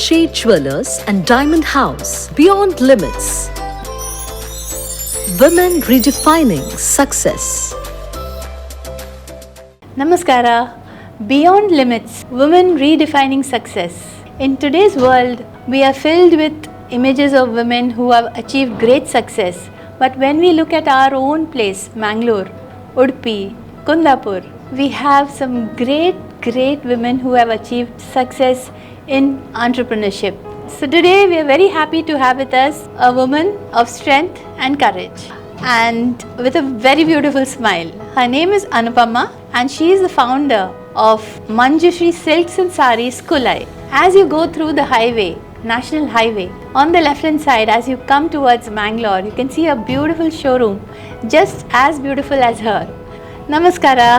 Shade Jewelers and Diamond House. Beyond Limits. Women redefining success. Namaskara. Beyond Limits, Women Redefining Success. In today's world, we are filled with images of women who have achieved great success. But when we look at our own place, Mangalore, Udupi, Kundapur, we have some great women who have achieved success in entrepreneurship. So today we are very happy to have with us a woman of strength and courage and with a very beautiful smile. Her name is Anupama and she is the founder of Manjushri Silks and Sarees Kulai. As you go through the highway, National Highway, on the left hand side as you come towards Mangalore, you can see a beautiful showroom just as beautiful as her. Namaskara.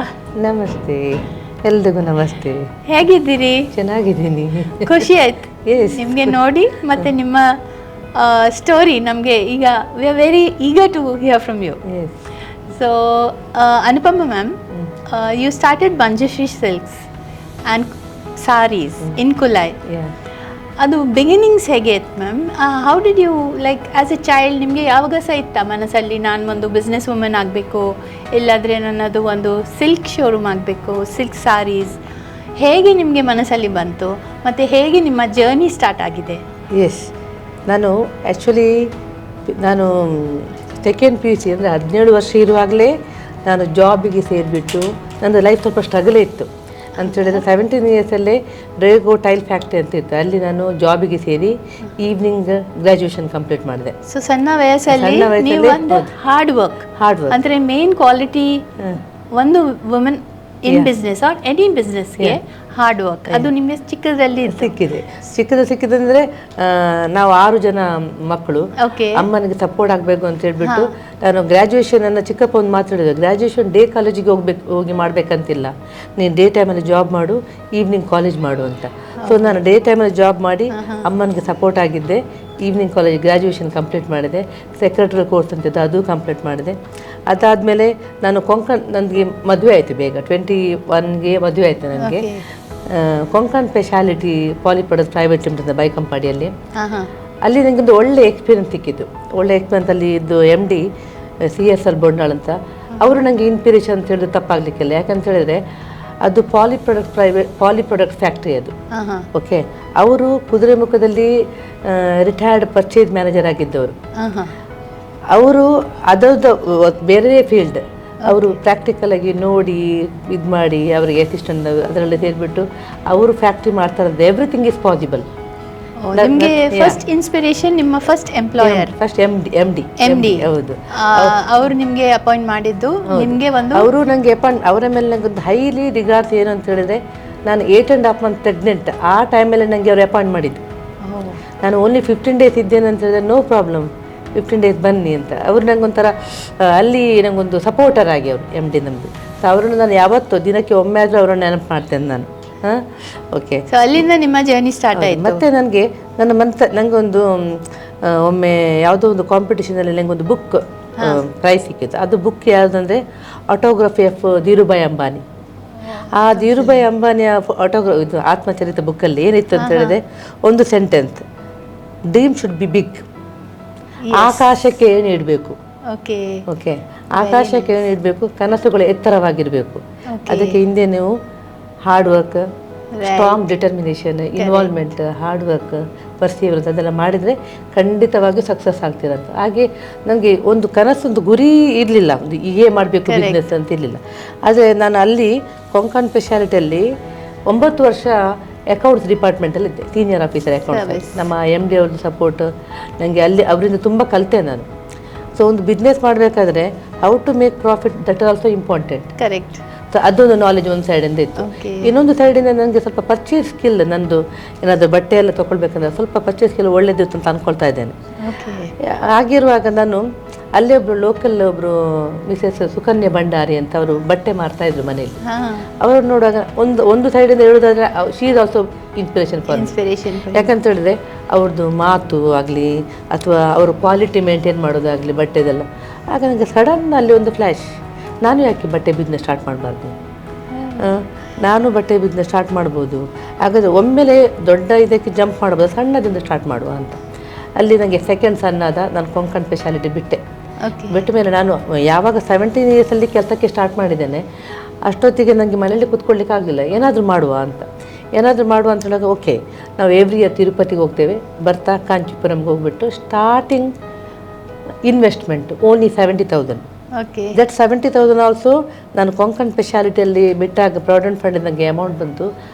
ನಮಸ್ತೆ, ಎಲ್ರಿಗೂ ನಮಸ್ತೆ. ಹೇಗಿದ್ದೀರಿ? ಚೆನ್ನಾಗಿದ್ದೀನಿ. ಖುಷಿ ಆಯ್ತು Yes. ನಿಮಗೆ ನೋಡಿ ಮತ್ತೆ ನಿಮ್ಮ ಸ್ಟೋರಿ ನಮಗೆ ಈಗ we are very eager to hear from you. Yes. So Anupama ma'am, you started Manjushree silks and sarees in Kulai. Yeah. ಅದು ಬಿಗಿನಿಂಗ್ಸ್ ಹೇಗೆ ಇತ್ತು ma'am? How did you like as a child ನಿಮಗೆ ಯಾವಾಗ ಸಹ ಇತ್ತಾ ಮನಸ್ಸಲ್ಲಿ ನಾನು ಒಂದು ಬಿಸ್ನೆಸ್ ವುಮೆನ್ ಆಗಬೇಕು, ಇಲ್ಲಾಂದರೆ ನನ್ನದು ಒಂದು ಸಿಲ್ಕ್ ಶೋರೂಮ್ ಆಗಬೇಕು, ಸಿಲ್ಕ್ ಸಾರೀಸ್? ಹೇಗೆ ನಿಮಗೆ ಮನಸ್ಸಲ್ಲಿ ಬಂತು ಮತ್ತು ಹೇಗೆ ನಿಮ್ಮ ಜರ್ನಿ ಸ್ಟಾರ್ಟ್ ಆಗಿದೆ? ಎಸ್, ನಾನು actually second P U C ಅಂದರೆ 17 ವರ್ಷ ಇರುವಾಗಲೇ ನಾನು ಜಾಬಿಗೆ ಸೇರಿಬಿಟ್ಟು ನನ್ನದು ಲೈಫ್ ಸ್ವಲ್ಪ ಸ್ಟ್ರಗಲೇ ಇತ್ತು. ಅಂತ ಹೇಳಿದರೆ 17 ಇಯರ್ಸಲ್ಲೇ ಡ್ರೇಗೋ ಟೈಲ್ ಫ್ಯಾಕ್ಟ್ರಿ ಅಂತ ಇತ್ತು, ಅಲ್ಲಿ ನಾನು ಜಾಬಿಗೆ ಸೇರಿ ಈವ್ನಿಂಗ್ ಗ್ರ್ಯಾಜುಯೇಷನ್ ಕಂಪ್ಲೀಟ್ ಮಾಡಿದೆ. ಸೊ ಸಣ್ಣ ವಯಸ್ಸಲ್ಲಿ ನೀವು ಒಂದು ಹಾರ್ಡ್ ವರ್ಕ್ ಅಂದರೆ ಮೇನ್ ಕ್ವಾಲಿಟಿ ಒಂದು women in business or any ಬಿಸ್ನೆಸ್ಗೆ ಹಾರ್ಡ್ ವರ್ಕ್, ಅದು ನಿಮಗೆ ಚಿಕ್ಕದಲ್ಲಿ ಸಿಕ್ಕಿದೆ ಅಂದರೆ ನಾವು 6 ಜನ ಮಕ್ಕಳು, ಅಮ್ಮನಿಗೆ ಸಪೋರ್ಟ್ ಆಗಬೇಕು ಅಂತ ಹೇಳ್ಬಿಟ್ಟು ನಾನು ಗ್ರ್ಯಾಜುಯೇಷನ್ ಅನ್ನು ಚಿಕ್ಕಪ್ಪ ಒಂದು ಮಾತಾಡಿದೆ, ಗ್ರ್ಯಾಜುಯೇಷನ್ ಡೇ ಕಾಲೇಜಿಗೆ ಹೋಗಿ ಮಾಡಬೇಕಂತಿಲ್ಲ, ನೀನು ಡೇ ಟೈಮಲ್ಲಿ ಜಾಬ್ ಮಾಡು, ಈವ್ನಿಂಗ್ ಕಾಲೇಜ್ ಮಾಡು ಅಂತ. ಸೊ ನಾನು ಡೇ ಟೈಮಲ್ಲಿ ಜಾಬ್ ಮಾಡಿ ಅಮ್ಮನಿಗೆ ಸಪೋರ್ಟ್ ಆಗಿದ್ದೆ. ಈವ್ನಿಂಗ್ ಕಾಲೇಜ್ ಗ್ರ್ಯಾಜುಯೇಷನ್ ಕಂಪ್ಲೀಟ್ ಮಾಡಿದೆ. ಸೆಕ್ರೆಟರಿ ಕೋರ್ಸ್ ಅಂತಿದ್ದು ಅದು ಕಂಪ್ಲೀಟ್ ಮಾಡಿದೆ. ಅದಾದಮೇಲೆ ನಾನು ನನಗೆ ಮದುವೆ ಆಯಿತು, ಬೇಗ 21ಗೆ ಮದುವೆ ಆಯಿತು ನನಗೆ. ಕೊಂಕಣ್ ಸ್ಪೆಷಾಲಿಟಿ ಪಾಲಿಪ್ರೊಡಕ್ಟ್ಸ್ ಪ್ರೈವೇಟ್ ಲಿಮಿಟೆಡ್ ಬೈಕಂಪಾಡಿಯಲ್ಲಿ, ಅಲ್ಲಿ ನನಗೆ ಒಂದು ಒಳ್ಳೆ ಎಕ್ಸ್ಪೀರಿಯನ್ಸ್ ಸಿಕ್ಕಿತ್ತು. ಒಳ್ಳೆ ಎಕ್ಸ್ಪೀರಿಯನ್ಸ್ ಅಲ್ಲಿ ಇದ್ದು MD CSR ಬೊಂಡಾಳ್ ಅಂತ ಅವರು ನನಗೆ ಇನ್ಸ್ಪಿರೇಷನ್ ಅಂತ ಹೇಳಿದ್ರೆ ತಪ್ಪಾಗಲಿಕ್ಕಿಲ್ಲ. ಯಾಕಂತ ಹೇಳಿದ್ರೆ ಅದು ಪಾಲಿಪ್ರೊಡಕ್ಟ್ ಫ್ಯಾಕ್ಟ್ರಿ ಅದು. ಓಕೆ, ಅವರು ಕುದುರೆಮುಖದಲ್ಲಿ ರಿಟೈರ್ಡ್ ಪರ್ಚೇಸ್ ಮ್ಯಾನೇಜರ್ ಆಗಿದ್ದವರು. ಅವರು ಅದರದ್ದು ಬೇರೆ ಫೀಲ್ಡ್, ಅವರು ಪ್ರಾಕ್ಟಿಕಲ್ ಆಗಿ ನೋಡಿ ಇದು ಮಾಡಿ ಅವರಿಗೆ ಅಸಿಸ್ಟೆಂಟ್ ಅದರಲ್ಲಿ ಸೇರಿಬಿಟ್ಟು ಅವರು ಫ್ಯಾಕ್ಟ್ರಿ ಮಾಡ್ತಾ ಇರೋದು ಎವ್ರಿಥಿಂಗ್ ಈಸ್ ಪಾಸಿಬಲ್. ನಿಮಗೆ ಫಸ್ಟ್ ಇನ್ಸ್ಪಿರೇಷನ್ ನಿಮ್ಮ ಫಸ್ಟ್ ಎಂಪ್ಲಾಯರ್ ಫಸ್ಟ್ MD. ಹೌದು, ಅವರು ನಿಮಗೆ ಅಪಾಯಿಂಟ್ ಮಾಡಿದ್ದು ನಿಮಗೆ ಒಂದು ಅವರು ನನಗೆ ಅವರ ಮೇಲೆ ನನಗೆ ಒಂದು ಹೈಲಿ ರಿಗಾರ್ಡ್ಸ್ ಏನು ಅಂತ ಹೇಳಿದ್ರೆ, ನಾನು 8.5 ಮಂತ್ ಪ್ರೆಗ್ನೆಂಟ್ ಆ ಟೈಮಲ್ಲಿ ನನಗೆ ಅವರು ಅಪಾಯಿಂಟ್ ಮಾಡಿದ್ದು. ನಾನು ಓನ್ಲಿ 15 ಡೇಸ್ ಇದ್ದೇನೆ ಅಂತ ಹೇಳಿದ್ರೆ ನೋ ಪ್ರಾಬ್ಲಮ್, 15 ಡೇಸ್ ಬನ್ನಿ ಅಂತ. ಅವರು ನನಗೊಂಥರ ಅಲ್ಲಿ ನನಗೊಂದು ಸಪೋರ್ಟರ್ ಆಗಿ ಅವರು MD ನಮ್ಮದು. ಸೊ ಅವರನ್ನು ನಾನು ಯಾವತ್ತೂ ದಿನಕ್ಕೆ ಒಮ್ಮೆ ಆದರೂ ಅವರನ್ನು ನೆನಪು ಮಾಡ್ತೇನೆ ನಾನು. ಓಕೆ, ಸೊ ಅಲ್ಲಿಂದ ನಿಮ್ಮ ಜರ್ನಿ ಸ್ಟಾರ್ಟ್ ಆಯಿತು. ಮತ್ತು ನನಗೆ ನನಗೊಂದು ಒಮ್ಮೆ ಯಾವುದೋ ಒಂದು ಕಾಂಪಿಟೇಷನಲ್ಲಿ ನನಗೊಂದು ಬುಕ್ ಪ್ರೈಸ್ ಸಿಕ್ಕಿತ್ತು. ಅದು ಬುಕ್ ಯಾವುದಂದರೆ ಆಟೋಗ್ರಫಿ ಆಫ್ ಧೀರುಭಾಯ್ ಅಂಬಾನಿ. ಆ ಧೀರುಭಾಯ್ ಅಂಬಾನಿಯ ಇದು ಆತ್ಮಚರಿತ ಬುಕ್ಕಲ್ಲಿ ಏನಿತ್ತು ಅಂತ ಹೇಳಿದ್ರೆ ಒಂದು sentence, dream should be big. ಆಕಾಶಕ್ಕೆ ಏನು ಇಡಬೇಕು, ಓಕೆ, ಆಕಾಶಕ್ಕೆ ಏನು ಇಡಬೇಕು, ಕನಸುಗಳು ಎತ್ತರವಾಗಿರಬೇಕು. ಅದಕ್ಕೆ ಹಿಂದೆ ನೀವು hard work, strong determination, involvement, hard work, perseverance ಅದೆಲ್ಲ ಮಾಡಿದರೆ ಖಂಡಿತವಾಗಿಯೂ ಸಕ್ಸಸ್ ಆಗ್ತಿರಂತ. ಹಾಗೆ ನನಗೆ ಒಂದು ಕನಸೊಂದು ಗುರಿ ಇರಲಿಲ್ಲ, ಒಂದು ಹೀಗೆ ಮಾಡಬೇಕು ಬಿಸ್ನೆಸ್ ಅಂತ ಇರಲಿಲ್ಲ. ಆದರೆ ನಾನು ಅಲ್ಲಿ ಕೊಂಕಣ್ ಸ್ಪೆಷಾಲಿಟಿಯಲ್ಲಿ 9 ವರ್ಷ ಅಕೌಂಟ್ಸ್ ಡಿಪಾರ್ಟ್ಮೆಂಟಲ್ಲಿ ಇದ್ದೆ, ಸೀನಿಯರ್ ಆಫೀಸರ್ ಅಕೌಂಟ್ಸ್. ನಮ್ಮ MD ಅವ್ರದ್ದು ಸಪೋರ್ಟ್ ನನಗೆ ಅಲ್ಲಿ ಅವರಿಂದ ತುಂಬ ಕಲಿತೆ ನಾನು. ಸೊ ಒಂದು ಬಿಸ್ನೆಸ್ ಮಾಡಬೇಕಾದ್ರೆ how to make profit, that are also important. Correct. So ಅದೊಂದು ನಾಲೆಜ್ ಒಂದು ಸೈಡಿಂದ ಇತ್ತು. ಇನ್ನೊಂದು ಸೈಡಿಂದ ನನಗೆ ಸ್ವಲ್ಪ ಪರ್ಚೇಸ್ ಸ್ಕಿಲ್, ನಂದು ಏನಾದರೂ ಬಟ್ಟೆ ಎಲ್ಲ ತೊಗೊಳ್ಬೇಕಂದ್ರೆ ಸ್ವಲ್ಪ ಪರ್ಚೇಸ್ ಸ್ಕಿಲ್ ಒಳ್ಳೇದಿತ್ತು ಅಂತ ಅಂದ್ಕೊಳ್ತಾ ಇದ್ದೇನೆ. ಆಗಿರುವಾಗ ನಾನು ಅಲ್ಲೇ ಒಬ್ಬರು ಲೋಕಲ್ ಒಬ್ಬರು ಮಿಸಸ್ ಸುಕನ್ಯಾ ಭಂಡಾರಿ ಅಂತ ಅವರು ಬಟ್ಟೆ ಮಾರ್ತಾಯಿದ್ರು ಮನೆಯಲ್ಲಿ. ಅವರು ನೋಡುವಾಗ ಒಂದು ಸೈಡಿಂದ ಹೇಳೋದಾದರೆ ಶಿ ಈಸ್ ಆಲ್ಸೋ ಇನ್ಸ್ಪಿರೇಷನ್ ಯಾಕಂತ ಹೇಳಿದ್ರೆ ಅವ್ರದ್ದು ಮಾತು ಆಗಲಿ ಅಥವಾ ಅವರು ಕ್ವಾಲಿಟಿ ಮೇಂಟೈನ್ ಮಾಡೋದಾಗಲಿ ಬಟ್ಟೆದೆಲ್ಲ. ಆಗ ನನಗೆ ಸಡನ್ ಅಲ್ಲಿ ಒಂದು ಫ್ಲ್ಯಾಶ್, ನಾನು ಯಾಕೆ ಬಟ್ಟೆ ಬಿಸ್ನೆಸ್ ಸ್ಟಾರ್ಟ್ ಮಾಡಬಾರ್ದು? ನಾನು ಬಟ್ಟೆ ಬಿಸ್ನೆಸ್ ಸ್ಟಾರ್ಟ್ ಮಾಡ್ಬೋದು, ಹಾಗಾದರೆ ಒಮ್ಮೆಲೆ ದೊಡ್ಡ ಇದಕ್ಕೆ ಜಂಪ್ ಮಾಡ್ಬೋದು, ಸಣ್ಣದಿಂದ ಸ್ಟಾರ್ಟ್ ಮಾಡುವ ಅಂತ. ಅಲ್ಲಿ ನನಗೆ ಸೆಕೆಂಡ್ ಸನ್ ಆದ, ನಾನು ಕೊಂಕಣ್ ಸ್ಪೆಷಾಲಿಟಿ ಬಿಟ್ಟೆ. ಬಿಟ್ಟ ಮೇಲೆ ನಾನು ಯಾವಾಗ 17 ಇಯರ್ಸಲ್ಲಿ ಕೆಲಸಕ್ಕೆ ಸ್ಟಾರ್ಟ್ ಮಾಡಿದ್ದೇನೆ, ಅಷ್ಟೊತ್ತಿಗೆ ನನಗೆ ಮನೇಲಿ ಕೂತ್ಕೊಳ್ಳಿಕ್ಕೆ ಆಗಲಿಲ್ಲ, ಏನಾದರೂ ಮಾಡುವ ಅಂತ ಹೇಳೋದು. ಓಕೆ, ನಾವು ಎವ್ರಿ ಇಯರ್ ತಿರುಪತಿಗೆ ಹೋಗ್ತೇವೆ, ಬರ್ತಾ ಕಾಂಚೀಪುರಂಗೆ ಹೋಗ್ಬಿಟ್ಟು starting investment only 70,000. That 70,000 also ನಾನು ಕೊಂಕಣ್ ಸ್ಪೆಷಾಲಿಟಿಯಲ್ಲಿ ಬಿಟ್ಟಾಗ ಪ್ರಾವಿಡೆಂಟ್ ಫಂಡ್ ನನಗೆ ಅಮೌಂಟ್ ಬಂತು,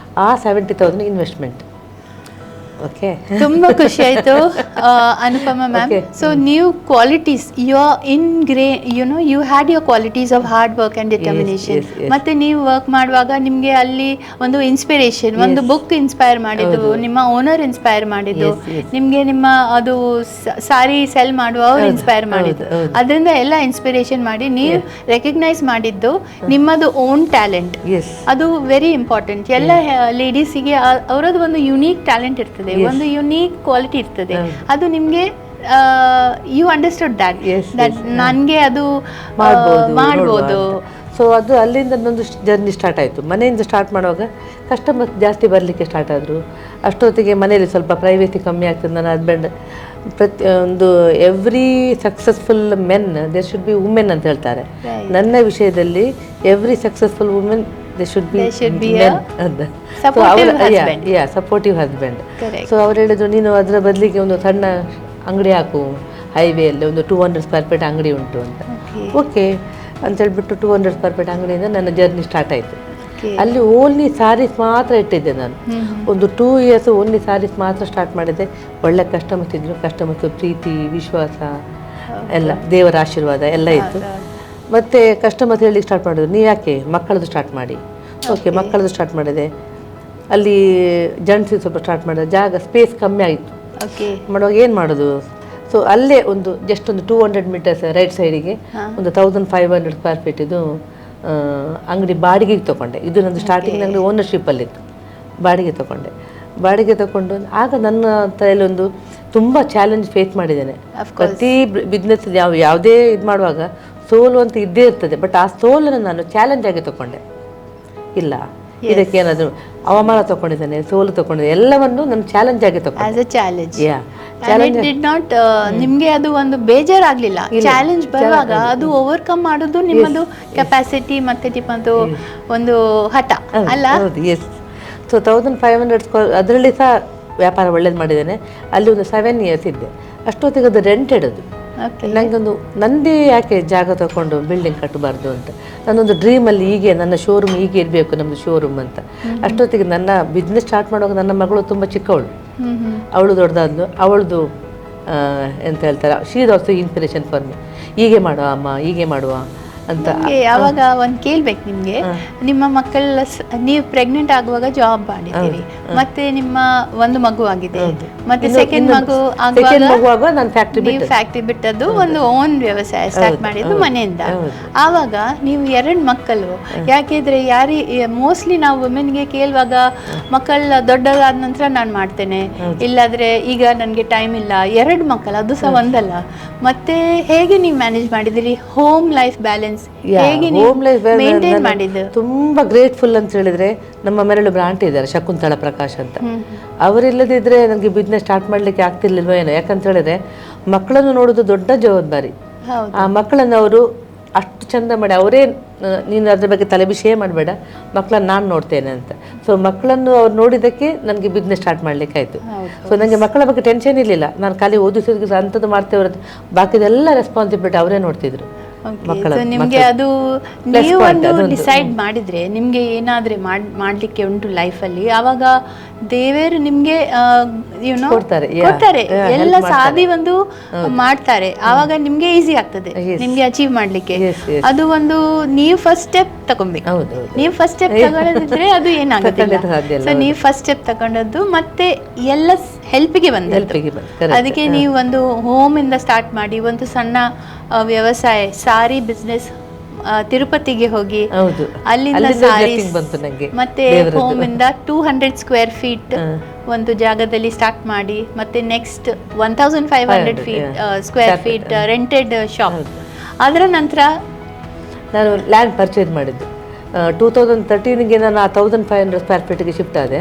ಆ 70,000 ಇನ್ವೆಸ್ಟ್ಮೆಂಟ್. ಓಕೆ, ತುಂಬಾ ಖುಷಿ ಆಯ್ತು ಅನುಪಮ ಮ್ಯಾಮ್. ಸೊ ನೀವು qualities you are you had your qualities of hard work and determination. ಮತ್ತೆ ನೀವು ವರ್ಕ್ ಮಾಡುವಾಗ ನಿಮಗೆ ಅಲ್ಲಿ ಒಂದು ಇನ್ಸ್ಪಿರೇಷನ್, ಒಂದು ಬುಕ್ ಇನ್ಸ್ಪೈರ್ ಮಾಡಿದ್ದು, ನಿಮ್ಮ ಓನರ್ ಇನ್ಸ್ಪೈರ್ ಮಾಡಿದ್ದು, ನಿಮಗೆ ನಿಮ್ಮ ಅದು ಸಾರಿ ಸೆಲ್ ಮಾಡುವವರು ಇನ್ಸ್ಪೈರ್ ಮಾಡಿದ್ದು, ಅದರಿಂದ ಎಲ್ಲ ಇನ್ಸ್ಪಿರೇಷನ್ ಮಾಡಿ ನೀವು ರೆಕಗ್ನೈಸ್ ಮಾಡಿದ್ದು ನಿಮ್ಮದು ಓನ್ ಟ್ಯಾಲೆಂಟ್. ಅದು ವೆರಿ ಇಂಪಾರ್ಟೆಂಟ್. ಎಲ್ಲ ಲೇಡೀಸಿಗೆ ಅವರದ್ದು ಒಂದು ಯುನೀಕ್ ಟ್ಯಾಲೆಂಟ್ ಇರ್ತದೆ, ಒಂದು ಯುನೀಕ್ ಕ್ವಾಲಿಟಿ ಇರ್ತದೆ. ಅದು ನಿಮಗೆ ಯು ಅಂಡರ್ಸ್ಟುಡ್ ದಟ್ ನನಗೆ ಅದು ಮಾಡ್ಬೋದು. ಸೊ ಅದು ಅಲ್ಲಿಂದ ನನ್ನೊಂದು ಜರ್ನಿ ಸ್ಟಾರ್ಟ್ ಆಯಿತು. ಮನೆಯಿಂದ ಸ್ಟಾರ್ಟ್ ಮಾಡುವಾಗ ಕಸ್ಟಮರ್ ಜಾಸ್ತಿ ಬರಲಿಕ್ಕೆ ಸ್ಟಾರ್ಟ್ ಆದರು. ಅಷ್ಟೊತ್ತಿಗೆ ಮನೆಯಲ್ಲಿ ಸ್ವಲ್ಪ ಪ್ರೈವೇಸಿ ಕಮ್ಮಿ ಆಗ್ತದೆ. ನನ್ನ ಹಸ್ಬೆಂಡ್ ಪ್ರತಿಯೊಂದು every successful men there should be women ಅಂತ ಹೇಳ್ತಾರೆ. ನನ್ನ ವಿಷಯದಲ್ಲಿ every successful women they should be men. Supportive husband. So ಅವ್ರು ಹೇಳಿದ್ರು, ನೀನು ಅದರ ಬದಲಿಗೆ ಒಂದು ಸಣ್ಣ ಅಂಗಡಿ ಹಾಕು, ಹೈವೇಯಲ್ಲಿ ಒಂದು 200 ಸ್ಕ್ವೇರ್ ಫೀಟ್ ಅಂಗಡಿ ಉಂಟು ಅಂತ. ಓಕೆ ಅಂತ ಹೇಳ್ಬಿಟ್ಟು 200 ಸ್ಕ್ವೇರ್ ಫೀಟ್ ಅಂಗಡಿಯಿಂದ ನನ್ನ ಜರ್ನಿ ಸ್ಟಾರ್ಟ್ ಆಯಿತು. ಅಲ್ಲಿ ಓನ್ಲಿ ಸ್ಯಾರೀಸ್ ಮಾತ್ರ ಇಟ್ಟಿದ್ದೆ ನಾನು. ಒಂದು 2 ಇಯರ್ಸ್ ಓನ್ಲಿ ಸ್ಯಾರೀಸ್ ಮಾತ್ರ ಸ್ಟಾರ್ಟ್ ಮಾಡಿದ್ದೆ. ಒಳ್ಳೆ ಕಸ್ಟಮರ್ಸ್ ಇದ್ರು, ಕಸ್ಟಮರ್ಸ್ ಪ್ರೀತಿ, ವಿಶ್ವಾಸ ಎಲ್ಲ, ದೇವರ ಆಶೀರ್ವಾದ ಎಲ್ಲ ಇತ್ತು. ಮತ್ತು ಕಸ್ಟಮರ್ಸ್ ಹೇಳಿ ಸ್ಟಾರ್ಟ್ ಮಾಡಿದ್ರು, ನೀವು ಯಾಕೆ ಮಕ್ಕಳದ್ದು ಸ್ಟಾರ್ಟ್ ಮಾಡಿ. ಓಕೆ, ಮಕ್ಕಳದ್ದು ಸ್ಟಾರ್ಟ್ ಮಾಡಿದೆ. ಅಲ್ಲಿ ಜೆಂಟ್ಸಿಗೆ ಸ್ವಲ್ಪ ಸ್ಟಾರ್ಟ್ ಮಾಡಿದೆ. ಜಾಗ ಸ್ಪೇಸ್ ಕಮ್ಮಿ ಆಯಿತು ಮಾಡುವಾಗ ಏನು ಮಾಡೋದು. ಸೊ ಅಲ್ಲೇ ಒಂದು ಜಸ್ಟ್ ಒಂದು 200 ಮೀಟರ್ಸ್ ರೈಟ್ ಸೈಡಿಗೆ ಒಂದು 1500 ಸ್ಕ್ವೇರ್ ಫೀಟ್ ಇದು ಅಂಗಡಿ ಬಾಡಿಗೆಗೆ ತೊಗೊಂಡೆ. ಇದು ನಂದು ಸ್ಟಾರ್ಟಿಂಗ್ ಅಂಗಡಿ ಓನರ್ಶಿಪ್ಪಲ್ಲಿತ್ತು, ಬಾಡಿಗೆ ತಗೊಂಡು ಆಗ ನನ್ನ ತಲೆಯಲ್ಲಿ ಒಂದು ತುಂಬ ಚಾಲೆಂಜ್ ಫೇಸ್ ಮಾಡಿದ್ದೇನೆ. ಪ್ರತಿ ಬಿಸ್ನೆಸ್ ಯಾವುದೇ ಇದು ಮಾಡುವಾಗ ಸೋಲು ಅಂತ ಇದ್ದೇ ಇರ್ತದೆ. ಬಟ್ ಆ ಸೋಲನ್ನು ನಾನು ಚಾಲೆಂಜ್ ಆಗಿ ತಗೊಂಡೆ. ಇಲ್ಲ, ಇದಕ್ಕೆ ಏನಾದರೂ ಅವಮಾನ ತಗೊಂಡಿದ್ದೇನೆ, ಸೋಲು ತಗೊಂಡಿದ್ದೆ, ಎಲ್ಲವನ್ನು ನಾನು ಚಾಲೆಂಜ್ ಆಗಿ ತಗೊಂಡೆ. ನಿಮ್ಗೆ ಅದು ಒಂದು ಬೇಜಾರಾಗ್ಲಿಲ್ಲ. ಚಾಲೆಂಜ್ ಬರುವಾಗ ಅದು ಓವರ್ಕಮ್ ಮಾಡೋದು ನಿಮ್ಮದು ಕೆಪಾಸಿಟಿ ಮತ್ತೆ ನಿಮ್ಮದು ಒಂದು ಹಠ ಅಲ್ಲ. ಸೊ 1500 ಅದರಲ್ಲಿ ಸಹ ವ್ಯಾಪಾರ ಒಳ್ಳೇದು ಮಾಡಿದ್ದೇನೆ. ಅಲ್ಲಿ ಒಂದು 7 ಇಯರ್ಸ್ ಇದ್ದೆ. ಅಷ್ಟೊತ್ತಿಗೆ ಅದು ರೆಂಟೆಡ್. ಅದು ನನಗೊಂದು ನಂದೇ ಯಾಕೆ ಜಾಗ ತಗೊಂಡು ಬಿಲ್ಡಿಂಗ್ ಕಟ್ಟಬಾರ್ದು ಅಂತ ನನ್ನೊಂದು ಡ್ರೀಮಲ್ಲಿ. ಹೀಗೆ ನನ್ನ ಶೋರೂಮ್ ಹೀಗೆ ಇರಬೇಕು, ನಮ್ಮದು ಶೋರೂಮ್ ಅಂತ. ಅಷ್ಟೊತ್ತಿಗೆ ನನ್ನ ಬಿಸ್ನೆಸ್ ಸ್ಟಾರ್ಟ್ ಮಾಡುವಾಗ ನನ್ನ ಮಗಳು ತುಂಬ ಚಿಕ್ಕವಳು, ಅವಳು ದೊಡ್ಡದಾದ್ಲು. ಅವಳದು ಎಂತ ಹೇಳ್ತಾರೆ, she is also inspiration for me. ಹೀಗೆ ಮಾಡುವ ಅಮ್ಮ, ಹೀಗೆ ಮಾಡುವ ಅಂತ. ಯಾವಾಗ ಒಂದು ಕೇಳ್ಬೇಕು ನಿಮಗೆ, ನಿಮ್ಮ ಮಕ್ಕಳ ನೀವು ಪ್ರೆಗ್ನೆಂಟ್ ಆಗುವಾಗ ಜಾಬ್ ಮಾಡಿದ್ದೀರಿ, ಮತ್ತೆ ನಿಮ್ಮ ಒಂದು ಮಗು ಆಗಿದೆ, ಮತ್ತೆ ಸೆಕೆಂಡ್ ಮಗು ಆಗುವಾಗ ಫ್ಯಾಕ್ಟ್ರಿ ಬಿಟ್ಟದ್ದು, ಒಂದು ಓನ್ ವ್ಯವಸಾಯ ಸ್ಟಾರ್ಟ್ ಮಾಡಿದ್ದು ಮನೆಯಿಂದ. ಆವಾಗ ನೀವು 2 ಮಕ್ಕಳು, ಯಾಕೆಂದ್ರೆ ಮೋಸ್ಟ್ಲಿ ನಾವು ವುಮೆನ್ಗೆ ಕೇಳುವಾಗ ಮಕ್ಕಳ ದೊಡ್ಡದಾದ ನಂತರ ನಾನು ಮಾಡ್ತೇನೆ, ಇಲ್ಲಾದ್ರೆ ಈಗ ನನಗೆ ಟೈಮ್ ಇಲ್ಲ. 2 ಮಕ್ಕಳು, ಅದು ಸಹ ಒಂದಲ್ಲ. ಮತ್ತೆ ಹೇಗೆ ನೀವು ಮ್ಯಾನೇಜ್ ಮಾಡಿದಿರಿ ಹೋಮ್ ಲೈಫ್ ಬ್ಯಾಲೆನ್ಸ್? ತುಂಬಾ ಗ್ರೇಟ್ಫುಲ್ ಅಂತ ಹೇಳಿದ್ರೆ, ನಮ್ಮ ಮನೆಯಲ್ಲೊಬ್ರು ಆಂಟಿ ಇದ್ದಾರೆ, ಶಕುಂತಳ ಪ್ರಕಾಶ್ ಅಂತ. ಅವರಿಲ್ಲದಿದ್ರೆ ನನಗೆ ಬಿಸ್ನೆಸ್ ಸ್ಟಾರ್ಟ್ ಮಾಡ್ಲಿಕ್ಕೆ ಆಗ್ತಿರ್ಲಿಲ್ವ ಏನೋ. ಯಾಕಂತ ಹೇಳಿದ್ರೆ ಮಕ್ಕಳನ್ನು ನೋಡೋದು ದೊಡ್ಡ ಜವಾಬ್ದಾರಿ. ಆ ಮಕ್ಕಳನ್ನು ಅವರು ಅಷ್ಟು ಚಂದ ಮಾಡಿ, ಅವರೇ ನೀನು ಅದ್ರ ಬಗ್ಗೆ ತಲೆಬಿಷೇ ಮಾಡಬೇಡ, ಮಕ್ಕಳನ್ನು ನಾನು ನೋಡ್ತೇನೆ ಅಂತ. ಸೊ ಮಕ್ಕಳನ್ನು ಅವ್ರು ನೋಡಿದ್ದಕ್ಕೆ ನನಗೆ ಬಿಸ್ನೆಸ್ ಸ್ಟಾರ್ಟ್ ಮಾಡಲಿಕ್ಕೆ ಆಯಿತು. ಸೊ ನನಗೆ ಮಕ್ಕಳ ಬಗ್ಗೆ ಟೆನ್ಷನ್ ಇರಲಿಲ್ಲ. ನಾನು ಖಾಲಿ ಓದಿಸೋದಕ್ಕೆ ಅಂಥದ್ದು ಮಾಡ್ತೇವೆ, ಬಾಕಿದೆಲ್ಲ ರೆಸ್ಪಾನ್ಸಿಬಿಲಿಟಿ ಅವರೇ ನೋಡ್ತಿದ್ರು. ನಿಮ್ಗೆ ಅದು ನೀವು ಒಂದು ಡಿಸೈಡ್ ಮಾಡಿದ್ರೆ ನಿಮ್ಗೆ ಏನಾದ್ರೆ ಮಾಡ್ಲಿಕ್ಕೆ ಉಂಟು ಲೈಫಲ್ಲಿ, ಆವಾಗ ದೇವರು ನಿಮ್ಗೆ ಕೊಡ್ತಾರೆ, ಎಲ್ಲ ಸಾಧಿ ಒಂದು ಮಾಡ್ತಾರೆ. ಆವಾಗ ನಿಮ್ಗೆ ಈಸಿ ಆಗ್ತದೆ ನಿಮ್ಗೆ ಅಚೀವ್ ಮಾಡ್ಲಿಕ್ಕೆ. ಅದು ಒಂದು ನೀವು ಫಸ್ಟ್ ಸ್ಟೆಪ್ ತಗೊಬೇಕು. ನೀವು ಫಸ್ಟ್ ಸ್ಟೆಪ್ ತಗೊಳ್ಳದಿದ್ರೆ ಅದು ಏನಾಗುತ್ತಿಲ್ಲ. ಸೊ ನೀವು ಫಸ್ಟ್ ಸ್ಟೆಪ್ ತಗೊಂಡದ್ದು, ಮತ್ತೆ ಎಲ್ಲ ಹೆಲ್ಪಿಗೆ ಬಂದದ್ದು. ಅದಕ್ಕೆ ನೀವು ಒಂದು ಹೋಮ್ ಇಂದ ಸ್ಟಾರ್ಟ್ ಮಾಡಿ ಒಂದು ಸಣ್ಣ ವ್ಯವಸಾಯ, ಸಾರಿ ಬಿಸ್ನೆಸ್, ತಿರುಪತಿಗೆ ಹೋಗಿ ಅಲ್ಲಿಂದ ಸಾರೀಸ್, ಮತ್ತೆ ಹೋಮ್ ಇಂದ 200 ಸ್ಕ್ವೇರ್ ಫೀಟ್ ಒಂದು ಜಾಗದಲ್ಲಿ ಸ್ಟಾರ್ಟ್ ಮಾಡಿ, ಮತ್ತೆ next 1500 square feet rented shop. ಅದರ ನಂತರ ನಾನು ಲ್ಯಾಂಡ್ ಪರ್ಚೇಸ್ ಮಾಡಿದ್ದು. 2013ಗೆ ನಾನು 1500 ಸ್ಕ್ವೇರ್ ಫೀಟ್ಗೆ ಶಿಫ್ಟ್ ಆದೆ.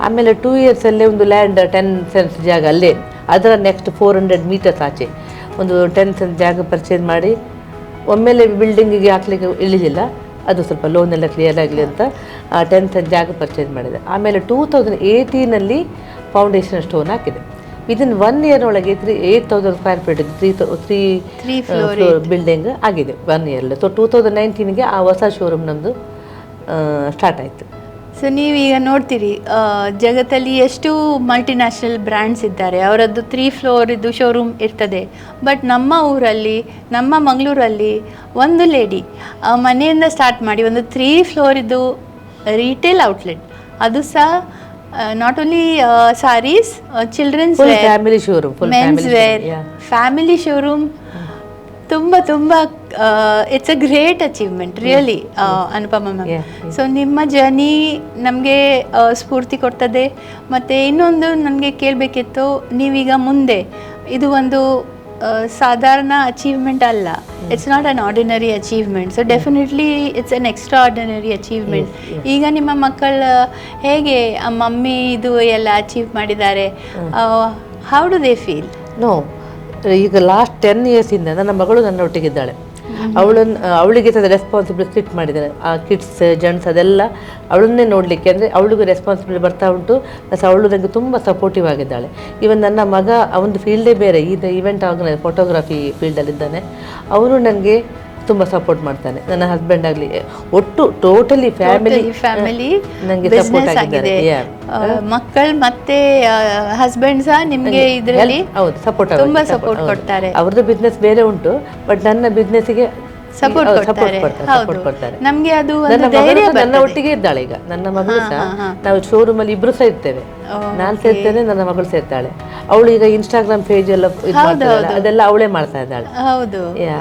ಆಮೇಲೆ 2 ಇಯರ್ಸಲ್ಲೇ ಒಂದು ಲ್ಯಾಂಡ್ 10 ಸೆನ್ಸ್ ಜಾಗ ಅಲ್ಲೇ, ಅದರ ನೆಕ್ಸ್ಟ್ 400 ಮೀಟರ್ಸ್ ಆಚೆ ಒಂದು 10 ಸೆನ್ಸ್ ಜಾಗ ಪರ್ಚೇಸ್ ಮಾಡಿ ಒಮ್ಮೆಲೆ ಬಿಲ್ಡಿಂಗಿಗೆ ಹಾಕ್ಲಿಕ್ಕೆ ಇಳಿಲಿಲ್ಲ, ಅದು ಸ್ವಲ್ಪ ಲೋನ್ ಎಲ್ಲ ಕ್ಲಿಯರ್ ಆಗಲಿ ಅಂತ 10 ಸೆನ್ಸ್ ಜಾಗ ಪರ್ಚೇಸ್ ಮಾಡಿದೆ. ಆಮೇಲೆ 2018ನಲ್ಲಿ ಫೌಂಡೇಶನ್ ಸ್ಟೋನ್ ಹಾಕಿದೆ. ವಿದಿನ್ 1 ಇಯರ್ ಒಳಗೆ 8,000 ಸ್ಕ್ವೇರ್ ಫೀಟ್ 3 ಫ್ಲೋರ್ ಬಿಲ್ಡಿಂಗ್ ಆಗಿದೆ 1 ಇಯರ್ಲಿ. ಸೊ 2019ಗೆ ಆ ಹೊಸ ಶೋರೂಮ್ ನಮ್ಮದು ಸ್ಟಾರ್ಟ್ ಆಯಿತು. ಸೊ ನೀವೀಗ ನೋಡ್ತೀರಿ ಜಗತ್ತಲ್ಲಿ ಎಷ್ಟು ಮಲ್ಟಿನ್ಯಾಷನಲ್ ಬ್ರ್ಯಾಂಡ್ಸ್ ಇದ್ದಾರೆ, ಅವರದ್ದು 3 ಫ್ಲೋರ್ ಇದು ಶೋರೂಮ್ ಇರ್ತದೆ. ಬಟ್ ನಮ್ಮ ಊರಲ್ಲಿ, ನಮ್ಮ ಮಂಗಳೂರಲ್ಲಿ ಒಂದು ಲೇಡಿ ಮನೆಯಿಂದ ಸ್ಟಾರ್ಟ್ ಮಾಡಿ ಒಂದು 3 ಫ್ಲೋರ್ ಇದು ರಿಟೇಲ್ ಔಟ್ಲೆಟ್, ಅದು ಸಹ not only sarees, children's wear, family showroom, men's wear, family showroom. ತುಂಬ it's a great achievement really Anupama ma'am. So ನಿಮ್ಮ ಜರ್ನಿ ನಮಗೆ ಸ್ಫೂರ್ತಿ ಕೊಡ್ತದೆ. ಮತ್ತು ಇನ್ನೊಂದು ನನಗೆ ಕೇಳಬೇಕಿತ್ತು, ನೀವೀಗ ಮುಂದೆ ಇದು ಒಂದು ಸಾಧಾರಣ ಅಚೀವ್ಮೆಂಟ್ ಅಲ್ಲ, it's not an ordinary achievement. So definitely it's an extraordinary achievement. ಈಗ ನಿಮ್ಮ ಮಕ್ಕಳು ಹೇಗೆ ಮಮ್ಮಿ ಇದು ಎಲ್ಲ ಅಚೀವ್ ಮಾಡಿದ್ದಾರೆ, how do they feel? No, ಈಗ ಲಾಸ್ಟ್ 10 ಇಯರ್ಸಿಂದ ನನ್ನ ಮಗಳು ನನ್ನ ಒಟ್ಟಿಗಿದ್ದಾಳೆ. ಅವಳಿಗೆ ಸಹ ರೆಸ್ಪಾನ್ಸಿಬಿಲಿಟಿ ಸ್ಪ್ಲಿಟ್ ಮಾಡಿದ್ದಾರೆ. ಆ ಕಿಡ್ಸ್ ಜೆಂಟ್ಸ್ ಅದೆಲ್ಲ ಅವಳನ್ನೇ ನೋಡಲಿಕ್ಕೆ, ಅಂದರೆ ಅವಳಿಗೂ ರೆಸ್ಪಾನ್ಸಿಬಿಲಿಟಿ ಬರ್ತಾ ಉಂಟು. ಪ್ಲಸ್ ಅವಳು ನನಗೆ ತುಂಬ ಸಪೋರ್ಟಿವ್ ಆಗಿದ್ದಾಳೆ. ಈವನ್ ನನ್ನ ಮಗ ಅವನದು ಫೀಲ್ಡೇ ಬೇರೆ, ಈಗ ಈವೆಂಟ್ ಆರ್ಗನೈಸ್ ಫೋಟೋಗ್ರಫಿ ಫೀಲ್ಡಲ್ಲಿದ್ದಾನೆ. ಅವನು ನನಗೆ ತುಂಬ ಸಪೋರ್ಟ್ ಮಾಡ್ತಾನೆ. ನನ್ನ ಹಸ್ಬೆಂಡ್ ಆಗಲಿ ಒಟ್ಟು ಟೋಟಲಿ ಫ್ಯಾಮಿಲಿ ನನಗೆ ಸಪೋರ್ಟ್ ಆಗಿದ್ದಾರೆ. ಮಕ್ಕಳು ಮತ್ತೆ ಹಸ್ಬೆಂಡ್ ಸಹ ನಿಮಗೆ ಇದರಲ್ಲಿ ಹೌದು ಸಪೋರ್ಟ್ ತುಂಬಾ ಸಪೋರ್ಟ್ ಕೊಡ್ತಾರೆ. ಅವ್ರದ್ದು ಬಿಸ್ನೆಸ್ ಬೇರೆ ಉಂಟು, ಬಟ್ ನನ್ನ ಬಿಸ್ನೆಸ್ಸಿಗೆ ಸಪೋರ್ಟ್ ಕೊಡ್ತಾರೆ. ನಮಗೆ ಅದು ನನ್ನ ಒಟ್ಟಿಗೆ ಇದ್ದಾಳೆ. ಈಗ ನನ್ನ ಮಗಳು ಸಹ, ನಾವು ಶೋರೂಮ್ ಅಲ್ಲಿ ಇಬ್ರು ಸಹ ಇರ್ತೇವೆ. ನಾನು ಸೇರ್ತೇನೆ, ನನ್ನ ಮಗಳು ಸೇರ್ತಾಳೆ. ಅವಳು ಈಗ ಇನ್ಸ್ಟಾಗ್ರಾಮ್ ಪೇಜ್ ಎಲ್ಲ ಅದೆಲ್ಲ ಅವಳೇ ಮಾಡ್ತಾ ಇದ್ದಾಳೆ.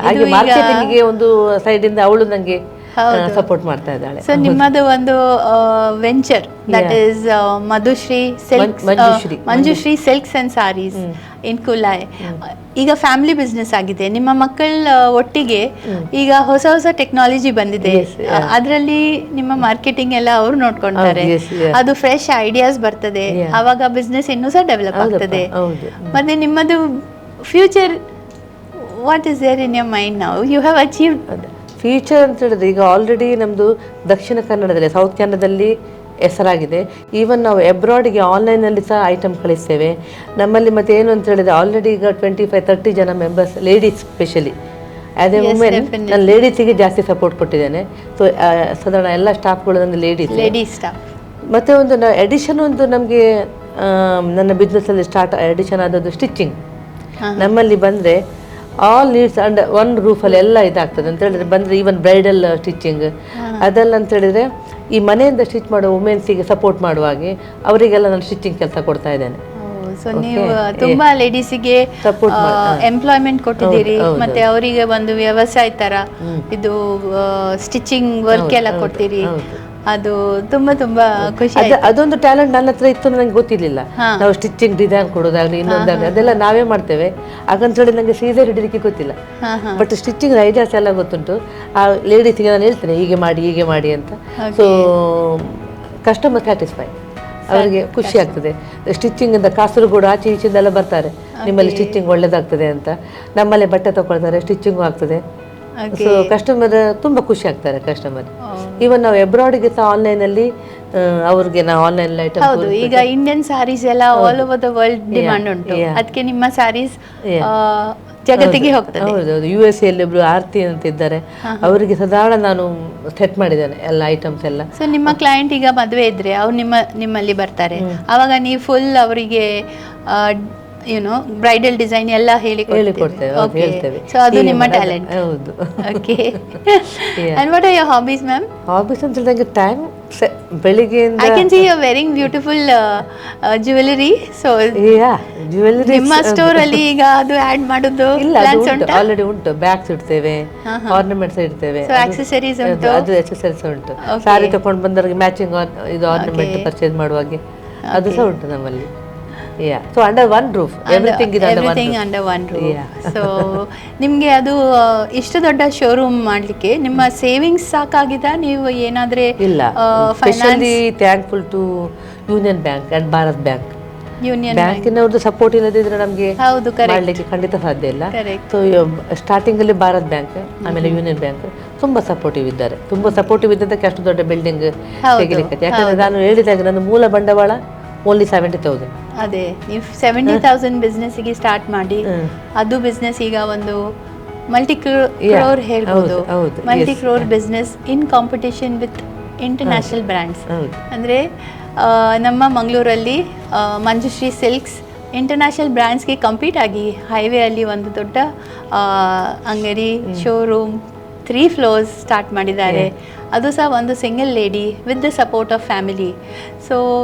ಹಾಗೆ ಮಾರ್ಕೆಟಿಂಗ್ಗೆ ಒಂದು ಸೈಡ್ ಇಂದ ಅವಳು ನಂಗೆ ಸಪೋರ್ಟ್ ಮಾಡ್ತಾ ಇದ್ದಾಳೆ. ಸೊ ನಿಮ್ಮದು ಒಂದು venture that is Manjushree silks and sarees in Kulai, ಈಗ ಫ್ಯಾಮಿಲಿ ಬಿಸ್ನೆಸ್ ಆಗಿದೆ. ನಿಮ್ಮ ಮಕ್ಕಳ ಒಟ್ಟಿಗೆ ಈಗ ಹೊಸ ಹೊಸ ಟೆಕ್ನಾಲಜಿ ಬಂದಿದೆ, ಅದರಲ್ಲಿ ನಿಮ್ಮ ಮಾರ್ಕೆಟಿಂಗ್ ಎಲ್ಲ ಅವರು ನೋಡ್ಕೊಳ್ತಾರೆ. ಅದು ಫ್ರೆಶ್ ಐಡಿಯಾಸ್ ಬರ್ತದೆ, ಆವಾಗ ಬಿಸ್ನೆಸ್ ಇನ್ನೂ ಸಹ ಡೆವಲಪ್ ಆಗ್ತದೆ. ಮತ್ತೆ ನಿಮ್ಮದು future what is there in your mind now? You have achieved future ಅಂತ ಹೇಳಿದ್ರೆ, ಈಗ ಆಲ್ರೆಡಿ ನಮ್ಮದು ದಕ್ಷಿಣ ಕನ್ನಡದಲ್ಲಿ, ಸೌತ್ ಕನ್ನಡದಲ್ಲಿ ಹೆಸರಾಗಿದೆ. ಈವನ್ ನಾವು ಅಬ್ರಾಡಿಗೆ ಆನ್ಲೈನಲ್ಲಿ ಸಹ ಐಟಮ್ ಕಳಿಸ್ತೇವೆ ನಮ್ಮಲ್ಲಿ. ಮತ್ತು ಏನು ಅಂತ ಹೇಳಿದ್ರೆ, ಆಲ್ರೆಡಿ ಈಗ 25-30 ಜನ members, ladies specially as A women, ನಾನು ಲೇಡೀಸಿಗೆ ಜಾಸ್ತಿ ಸಪೋರ್ಟ್ ಕೊಟ್ಟಿದ್ದೇನೆ. ಸೊ ಸಾಧಾರಣ ಎಲ್ಲ ಸ್ಟಾಫ್ಗಳು ನನ್ನ ಲೇಡೀಸ್ ಸ್ಟಾಫ್. ಮತ್ತು ಒಂದು ಎಡಿಷನ್ ಒಂದು ನಮಗೆ ನನ್ನ ಬಿಸ್ನೆಸ್ಸಲ್ಲಿ ಸ್ಟಾರ್ಟ್ ಎಡಿಷನ್ ಆದದ್ದು ಸ್ಟಿಚಿಂಗ್. ನಮ್ಮಲ್ಲಿ ಬಂದರೆ ಆಲ್ ನೀಡ್ಸ್ ಅಂಡರ್ ಒನ್ ರೂಫಲ್ಲಿ ಎಲ್ಲ ಇದಾಗ್ತದೆ ಅಂತ ಹೇಳಿದ್ರೆ, ಬಂದರೆ ಈವನ್ ಬ್ರೈಡಲ್ ಸ್ಟಿಚಿಂಗ್ ಅದೆಲ್ಲ ಅಂತ ಹೇಳಿದರೆ, ಈ ಮನೆಯಿಂದ ಸ್ಟಿಚ್ ಮಾಡೋ ವುಮೆನ್ಸಿಗೆ ಸಪೋರ್ಟ್ ಮಾಡುವಾಗೆ ಅವರಿಗೆಲ್ಲ ನಾನು ಸ್ಟಿಚಿಂಗ್ ಕೆಲಸ ಕೊಡ್ತಾ ಇದ್ದೇನೆ. ಸೊ ನೀವು ತುಂಬಾ ಲೇಡೀಸಿಗೆ ಎಂಪ್ಲಾಯ್ಮೆಂಟ್ ಕೊಟ್ಟಿದ್ದೀರಿ, ಮತ್ತೆ ಅವರಿಗೆ ಒಂದು ವ್ಯವಸಾಯ ತರ ಇದು ಸ್ಟಿಚಿಂಗ್ ವರ್ಕ್ ಎಲ್ಲ ಕೊಡ್ತೀರಿ. ಅದು ತುಂಬಾ ಖುಷಿ. ಅದೊಂದು ಟ್ಯಾಲೆಂಟ್ ನನ್ನ ಹತ್ರ ಇತ್ತು, ನನಗೆ ಗೊತ್ತಿರಲಿಲ್ಲ. ನಾವು ಸ್ಟಿಚಿಂಗ್ ಡಿಸೈನ್ ಕೊಡೋದಾಗ್ಲಿ ಇನ್ನೊಂದಾಗಲಿ ಅದೆಲ್ಲ ನಾವೇ ಮಾಡ್ತೇವೆ. ಹಾಗಂತೇಳಿ ನನಗೆ ಸೀಸರ್ ಹಿಡಿಲಿಕ್ಕೆ ಗೊತ್ತಿಲ್ಲ, ಬಟ್ ಸ್ಟಿಚಿಂಗ್ ಐಡಿಯಾಸ್ ಎಲ್ಲ ಗೊತ್ತುಂಟು. ಆ ಲೇಡೀಸಿಗೆ ನಾನು ಹೇಳ್ತೇನೆ ಹೀಗೆ ಮಾಡಿ ಅಂತ. ಸೊ ಕಸ್ಟಮರ್ ಸ್ಯಾಟಿಸ್ಫೈ, ಅವರಿಗೆ ಖುಷಿ ಆಗ್ತದೆ. ಸ್ಟಿಚಿಂಗ್ ಅಂತ ಕಾಸರಗೋಡು ಆಚೆ ಈಚೆಂದೆಲ್ಲ ಬರ್ತಾರೆ, ನಿಮ್ಮಲ್ಲಿ ಸ್ಟಿಚಿಂಗ್ ಒಳ್ಳೇದಾಗ್ತದೆ ಅಂತ. ನಮ್ಮಲ್ಲೇ ಬಟ್ಟೆ ತಗೊಳ್ತಾರೆ, ಸ್ಟಿಚಿಂಗು ಆಗ್ತದೆ. ಸೊ ಕಸ್ಟಮರ್ ತುಂಬ ಖುಷಿ ಆಗ್ತಾರೆ ಕಸ್ಟಮರ್. ಈವನ್ ನಾವು ಅಬ್ರಾಡಿಗೆ ಸಹ ಆನ್ಲೈನಲ್ಲಿ ಅವ್ರಿಗೆ ನಾವು ಆನ್ಲೈನ್ ಐಟಮ್. ಹೌದು, ಈಗ ಇಂಡಿಯನ್ ಸ್ಯಾರೀಸ್ ಎಲ್ಲ all over the world demand ಉಂಟು, ಅದಕ್ಕೆ ನಿಮ್ಮ ಸ್ಯಾರೀಸ್ ಜಗತ್ತಿಗೆ ಹೋಗ್ತದೆ. ಹೌದೌದು, USA ಅಲ್ಲಿ ಒಬ್ರು ಆರ್ತಿ ಅಂತ ಇದ್ದಾರೆ, ಅವರಿಗೆ ಸಾಧಾರಣ ನಾನು ಸೆಟ್ ಮಾಡಿದ್ದೇನೆ ಎಲ್ಲ ಐಟಮ್ಸ್ ಎಲ್ಲ. ಸೊ ನಿಮ್ಮ ಕ್ಲೈಂಟ್ ಈಗ ಮದುವೆ ಇದ್ರೆ ಅವ್ರು ನಿಮ್ಮಲ್ಲಿ ಬರ್ತಾರೆ, ಅವಾಗ ನೀವು ಫುಲ್ ಅವರಿಗೆ ಬ್ರೈಡಲ್ ಡಿಸೈನ್ ಎಲ್ಲ ಹೇಳಿಕೊಡ್ತೇವೆ. ಸೊ ಅದು ನಿಮ್ಮ ಟ್ಯಾಲೆಂಟ್. ಹೌದು. Okay. And what are your hobbies ma'am? Hobbies ಅಂತ ಹೇಳಿದಾಗ ಟೈಮ್ ಬೆಳಿಗ್ಗೆಯಿಂದ I can see you are wearing beautiful jewellery. So jewellery ನಿಮ್ಮ ಸ್ಟೋರ್ ಅಲ್ಲಿ ಈಗ ಅದು ಆಡ್ ಮಾಡೋದು ಆಲ್ರೆಡಿ ಉಂಟು. ಬ್ಯಾಗ್ಸ್ ಇಡ್ತೇವೆ, ಆರ್ನಮೆಂಟ್ಸ್ ಇಡ್ತೇವೆ, ಆಕ್ಸೆಸರೀಸ್ ಉಂಟು. ಅದು ಆಕ್ಸೆಸರೀಸ್ ಉಂಟು. ಸಾರಿ ತಗೊಂಡು ಬಂದವರಿಗೆ ಮ್ಯಾಚಿಂಗ್ ಇದು ಆರ್ನಮೆಂಟ್ ಪರ್ಚೇಸ್ ಮಾಡುವಾಗೆ ಅದು ಸಹ ಉಂಟು ನಮ್ಮಲ್ಲಿ. So under one roof everything under one roof. So ನಿಮಗೆ ಅದು ಇಷ್ಟು ದೊಡ್ಡ ಶೋರೂಮ್ ಮಾಡ್ಲಿಕ್ಕೆ ನಿಮ್ಮ ಸೇವಿಂಗ್ಸ್ ಸಾಕಾಗಿದ, ನೀವು ಏನಾದ್ರೆ ಇಲ್ಲ, specially thankful to Union Bank and Bharat Bank. Union ಬ್ಯಾಂಕಿನವ್ರದ್ದು ಸಪೋರ್ಟ್ ಇಲ್ಲದಿದ್ರೆ ನಮಗೆ ಮಾಡಲಿಕ್ಕೆ ಖಂಡಿತ ಸಾಧ್ಯ ಇಲ್ಲ. ಸೊ ಸ್ಟಾರ್ಟಿಂಗ್ ಅಲ್ಲಿ ಭಾರತ್ ಬ್ಯಾಂಕ್, ಆಮೇಲೆ ಯೂನಿಯನ್ ಬ್ಯಾಂಕ್ ತುಂಬಾ ಸಪೋರ್ಟಿವ್ ಇದ್ದಾರೆ. ತುಂಬಾ ಸಪೋರ್ಟಿವ್ ಇದ್ದಕ್ಕೆ ಅಷ್ಟು ದೊಡ್ಡ ಬಿಲ್ಡಿಂಗ್ ತೆಗಿಲಿಕ್ಕೆ. ಯಾಕಂದ್ರೆ ನಾನು ಹೇಳಿದಾಗ ನನ್ನ ಮೂಲ ಬಂಡವಾಳ ಓನ್ಲಿ 70,000. ಅದೇ ನೀವು 70,000 ಬಿಸ್ನೆಸ್ ಗೆ ಸ್ಟಾರ್ಟ್ ಮಾಡಿ, ಅದು ಬಿಸ್ನೆಸ್ ಈಗ ಒಂದು ಮಲ್ಟಿ ಕ್ರೋರ್ ಹೇಳ್ಬೋದು. Multi crore business in competition with international brands. ಅಂದ್ರೆ ನಮ್ಮ ಮಂಗಳೂರಲ್ಲಿ ಮಂಜುಶ್ರೀ ಸಿಲ್ಕ್ಸ್ ಇಂಟರ್ನ್ಯಾಷನಲ್ ಬ್ರ್ಯಾಂಡ್ಸ್ಗೆ ಕಂಪೀಟ್ ಆಗಿ ಹೈವೇ ಅಲ್ಲಿ ಒಂದು ದೊಡ್ಡ ಅಂಗಡಿ, ಶೋರೂಮ್, 3 floors ಸ್ಟಾರ್ಟ್ ಮಾಡಿದ್ದಾರೆ. ಅದು ಸಹ ಒಂದು single lady with the support of family. So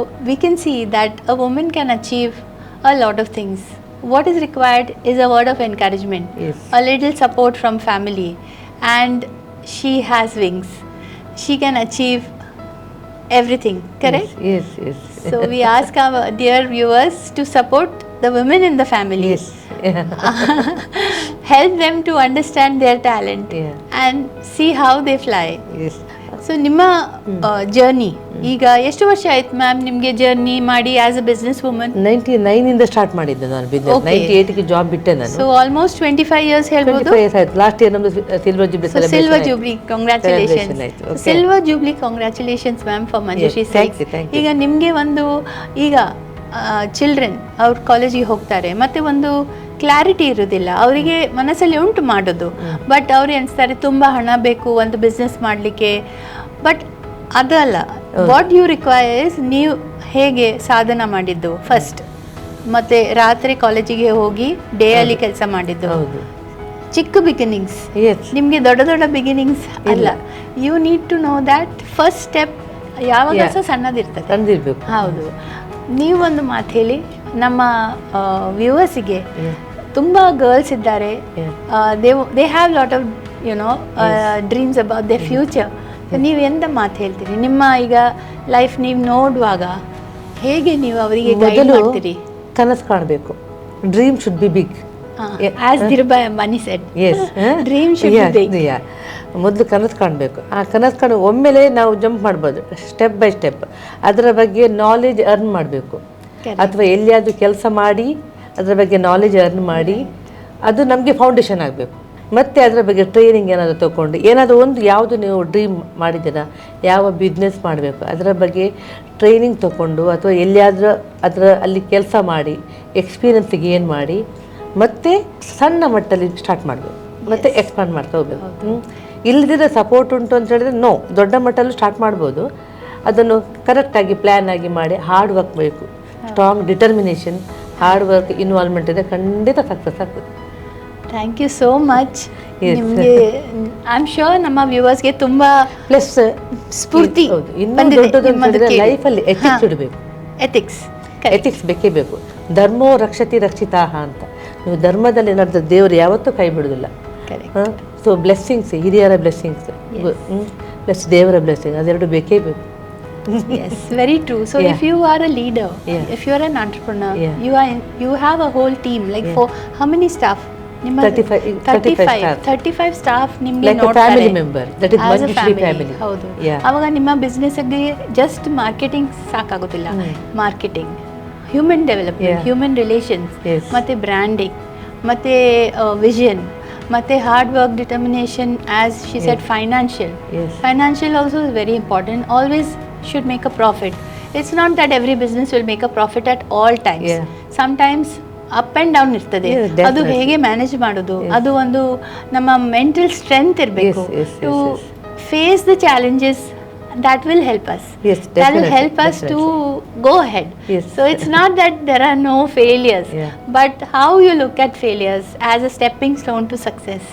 we can see that a women can achieve a lot of things. What is required is a word of encouragement, a little support from family, and she has wings. She can achieve everything, correct? Yes. So we ask our dear viewers to support the women in the family. Yes. Help them to understand their talent and see how they fly. Yes. So ನಿಮ್ಮ journey ಈಗ ಎಷ್ಟು ವರ್ಷ ಆಯ್ತು ma'am ನಿಮಗೆ journey ಮಾಡಿ as a business woman? 99 ಇಂದ start ಮಾಡಿದ್ದೆ ನಾನು ಬಿಸ್ನೆಸ್. 98 ಗೆ ಜಾಬ್ ಬಿಟ್ಟೆ ನಾನು. ಸೊ ಆಲ್ಮೋಸ್ಟ್ 25 years ಹೇಳ್ಬೋದು. 25 years ಆಯ್ತು. ಲಾಸ್ಟ್ ಇಯರ್ ನಮ್ದು silver jubilee celebration. Silver jubilee, congratulations. Silver jubilee congratulations ma'am for Manjushree silks. ಈಗ ನಿಮಗೆ ಒಂದು ಈಗ ಚಿಲ್ಡ್ರನ್ ಅವ್ರ ಕಾಲೇಜಿಗೆ ಹೋಗ್ತಾರೆ, ಮತ್ತೆ ಒಂದು ಕ್ಲಾರಿಟಿ ಇರೋದಿಲ್ಲ ಅವರಿಗೆ, ಮನಸ್ಸಲ್ಲಿ ಉಂಟು ಮಾಡೋದು, ಬಟ್ ಅವ್ರು ಅನಿಸ್ತಾರೆ ತುಂಬ ಹಣ ಬೇಕು ಒಂದು ಬಿಸ್ನೆಸ್ ಮಾಡಲಿಕ್ಕೆ. ಬಟ್ ಅದಲ್ಲ, ವಾಟ್ ಯು ರಿಕ್ವೈರ್ಸ್, ನೀವು ಹೇಗೆ ಸಾಧನ ಮಾಡಿದ್ದು ಫಸ್ಟ್, ಮತ್ತೆ ರಾತ್ರಿ ಕಾಲೇಜಿಗೆ ಹೋಗಿ ಡೇ ಅಲ್ಲಿ ಕೆಲಸ ಮಾಡಿದ್ದು, ಚಿಕ್ಕ ಬಿಗಿನಿಂಗ್ಸ್. ನಿಮಗೆ ದೊಡ್ಡ ದೊಡ್ಡ ಬಿಗಿನಿಂಗ್ಸ್ ಅಲ್ಲ. You need to know that first step ಯಾವಾಗ ಸಹ ಸಣ್ಣದಿರ್ತದೆ. ಹೌದು. ನೀವೊಂದು ಮಾತು ಹೇಳಿ ನಮ್ಮ ವ್ಯೂವರ್ಸಿಗೆ. ತುಂಬ ಗರ್ಲ್ಸ್ ಇದ್ದಾರೆ, they have lot of dreams about they future. ನೀವು ಎಂತ ಮಾತು ಹೇಳ್ತೀರಿ? ನಿಮ್ಮ ಈಗ ಲೈಫ್ ನೀವು ನೋಡುವಾಗ ಹೇಗೆ ನೀವು ಅವರಿಗೆ ಗೈಡ್ ಮಾಡ್ತೀರಿ? ಕನಸು ಕಾಣಬೇಕು. Dream should be big. As Dhirubhai Ambani said, dream should be big. ಮೊದಲು ಕನಸು ಕಾಣಬೇಕು. ಆ ಕನಸು ಕಾಣು ಒಮ್ಮೆಲೆ ನಾವು ಜಂಪ್ ಮಾಡ್ಬೋದು, ಸ್ಟೆಪ್ ಬೈ ಸ್ಟೆಪ್. ಅದರ ಬಗ್ಗೆ ನಾಲೆಜ್ ಅರ್ನ್ ಮಾಡಬೇಕು, ಅಥವಾ ಎಲ್ಲಿಯಾದರೂ ಕೆಲಸ ಮಾಡಿ ಅದರ ಬಗ್ಗೆ ನಾಲೆಜ್ ಅರ್ನ್ ಮಾಡಿ ಅದು ನಮಗೆ ಫೌಂಡೇಶನ್ ಆಗಬೇಕು. ಮತ್ತು ಅದರ ಬಗ್ಗೆ ಟ್ರೈನಿಂಗ್ ಏನಾದರೂ ತೊಗೊಂಡು ಏನಾದರೂ ಒಂದು ಯಾವುದು ನೀವು ಡ್ರೀಮ್ ಮಾಡಿದ್ದೀರಾ, ಯಾವ ಬಿಸ್ನೆಸ್ ಮಾಡಬೇಕು ಅದರ ಬಗ್ಗೆ ಟ್ರೈನಿಂಗ್ ತೊಗೊಂಡು, ಅಥವಾ ಎಲ್ಲಿಯಾದರೂ ಅಲ್ಲಿ ಕೆಲಸ ಮಾಡಿ ಎಕ್ಸ್ಪೀರಿಯನ್ಸ್ ಗೇನ್ ಮಾಡಿ ಮತ್ತೆ ಸಣ್ಣ ಮಟ್ಟದಲ್ಲಿ ಸ್ಟಾರ್ಟ್ ಮಾಡಬೇಕು, ಮತ್ತೆ ಎಕ್ಸ್ಪಾಂಡ್ ಮಾಡ್ತಾ ಹೋಗ್ಬೇಕು. ಇಲ್ಲದಿರೋ ಸಪೋರ್ಟ್ ಉಂಟು ಅಂತ ಹೇಳಿದ್ರೆ ದೊಡ್ಡ ಮಟ್ಟಲ್ಲೂ ಸ್ಟಾರ್ಟ್ ಮಾಡ್ಬೋದು. ಅದನ್ನು ಕರೆಕ್ಟಾಗಿ ಪ್ಲ್ಯಾನ್ ಆಗಿ ಮಾಡಿ ಹಾರ್ಡ್ ವರ್ಕ್ ಬೇಕು, strong determination, hard work involvement ಇದೆ, ಖಂಡಿತ ಸಕ್ಸಸ್ ಆಗ್ತದೆ. Thank you so much. ನಿಮಗೆ ಐ ಆಮ್ ಶ್ಯೂರ್ ನಮ್ಮ ವ್ಯೂವರ್ಸ್ಗೆ ತುಂಬ ಪ್ಲಸ್ ಸ್ಫೂರ್ತಿ. ಲೈಫಲ್ಲಿ ಎಥಿಕ್ಸ್ ಇಡಬೇಕು. ಎಥಿಕ್ಸ್ ಬೇಕೇ ಬೇಕು. ಧರ್ಮೋ ರಕ್ಷತಿ ರಕ್ಷಿತಾಹ ಅಂತ. ನೀವು ಧರ್ಮದಲ್ಲಿ ನಡೆದ ದೇವರು ಯಾವತ್ತೂ ಕೈ ಬಿಡುವುದಿಲ್ಲ. ಸೊ ಬ್ಲೆಸ್ಸಿಂಗ್ಸ್, ಹಿರಿಯರ ಬ್ಲೆಸ್ಸಿಂಗ್ಸ್ ಪ್ಲಸ್ ದೇವರ ಬ್ಲೆಸ್ಸಿಂಗ್, ಅದೆರಡು ಬೇಕೇ ಬೇಕು. Yes, very true. So if you are a leader, if you are an entrepreneur, you have a whole team. Like for how many staff? 35 staff ನಿಮಗೆ ನೋಡ್ತಾರೆ. Family member, that is Manjushree family. ಹೌದು. ಆವಾಗ ನಿಮ್ಮ ಬಿಸ್ನೆಸ್ಗೆ just marketing ಸಾಕಾಗೋದಿಲ್ಲ. Marketing, human development, human relations, ಮತ್ತೆ branding, ಮತ್ತೆ vision, ಮತ್ತೆ hard work, determination, as she said financial. Financial also is very important. Always should make a profit. It's not that every business will make a profit at all times. Sometimes up and down ಇರ್ತದೆ. ಅದು ಹೇಗೆ manage ಮಾಡೋದು, ಅದು ಒಂದು ನಮ್ಮ mental strength ಇರಬೇಕು to face the challenges. That will help us. That will help us to go ahead. So it's not that there are no failures, but how you look at failures as a stepping stone to success.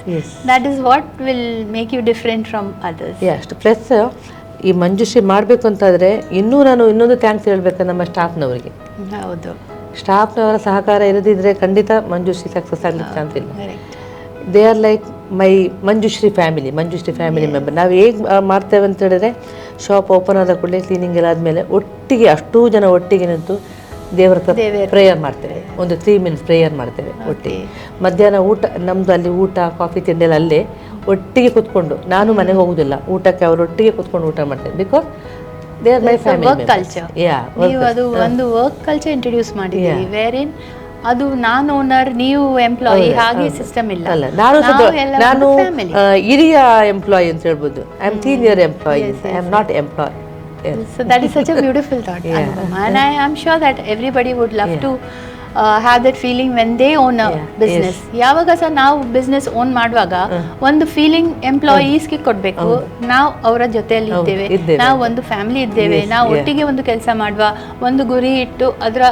That is what will make you different from others. Plus ಈ ಮಂಜುಶ್ರೀ ಮಾಡಬೇಕು ಅಂತಾದರೆ ಇನ್ನೊಂದು thanks ಹೇಳಬೇಕು ನಮ್ಮ ಸ್ಟಾಫ್ನವರಿಗೆ. ಹೌದು, ಸ್ಟಾಫ್ನವರ ಸಹಕಾರ ಇರದಿದ್ದರೆ ಖಂಡಿತ Manjushree success ಆಗಲಿಕ್ಕೆ ಚಾನ್ಸ್ ಇಲ್ಲ. They are like my Manjushree family member. ನಾವು ಹೇಗೆ ಮಾಡ್ತೇವೆ ಅಂತ ಹೇಳಿದ್ರೆ, ಶಾಪ್ ಓಪನ್ ಆದ ಕೂಡಲೇ ಕ್ಲೀನಿಂಗ್ ಎಲ್ಲ ಆದಮೇಲೆ ಒಟ್ಟಿಗೆ ಅಷ್ಟೂ ಜನ ಒಟ್ಟಿಗೆ ನಿಂತು ದೇವರ ಪ್ರೇಯರ್ ಮಾಡ್ತೇವೆ, ಒಂದು 3 minutes ಪ್ರೇಯರ್ ಮಾಡ್ತೇವೆ ಒಟ್ಟಿಗೆ. ಮಧ್ಯಾಹ್ನ ಊಟ ನಮ್ದು ಅಲ್ಲಿ ಊಟ ಕಾಫಿ ತಿಂಡಿ ಎಲ್ಲ ಅಲ್ಲೇ ಒಟ್ಟಿಗೆ ಕುತ್ಕೊಂಡು, ನಾನು ಮನೆಗೆ ಹೋಗುದಿಲ್ಲ, ಊಟಕ್ಕೆ ಅವರು ಒಟ್ಟಿಗೆ ಕುತ್ಕೊಂಡು ಊಟ ಮಾಡ್ತೇವೆ. Because they are my family work culture. ನೀವು ಅದು ಒಂದು ವರ್ಕ್ ಕಲ್ಚರ್ ಇಂಟ್ರೊಡ್ಯೂಸ್ ಮಾಡಿದ್ದೀರಿ, ವೇರ್ ಅದು ನಾನು ಓನರ್ ನೀವು ಎಂಪ್ಲಾಯಿ ಹಾಗೆ ಸಿಸ್ಟಮ್ ಇಲ್ಲ. ನಾನು ಹಿರಿಯ ಎಂಪ್ಲಾಯಿ ಅಂತ ಹೇಳ್ಬೋದು. I am senior employee, I am not employ. So that is such a beautiful thought, Anupama. And I am sure that everybody would love to have that feeling when they own a business. ಯಾವಾಗ ಸಹ ನಾವು business own ಮಾಡುವಾಗ ಒಂದು feeling ಎಂಪ್ಲಾಯೀಸ್ಗೆ ಕೊಡಬೇಕು, ನಾವು ಅವರ ಜೊತೆಯಲ್ಲಿ ಇದ್ದೇವೆ, ನಾವು ಒಂದು ಫ್ಯಾಮಿಲಿ ಇದ್ದೇವೆ, ನಾವು ಒಟ್ಟಿಗೆ ಒಂದು ಕೆಲಸ ಮಾಡುವ, ಒಂದು ಗುರಿ ಇಟ್ಟು ಅದರ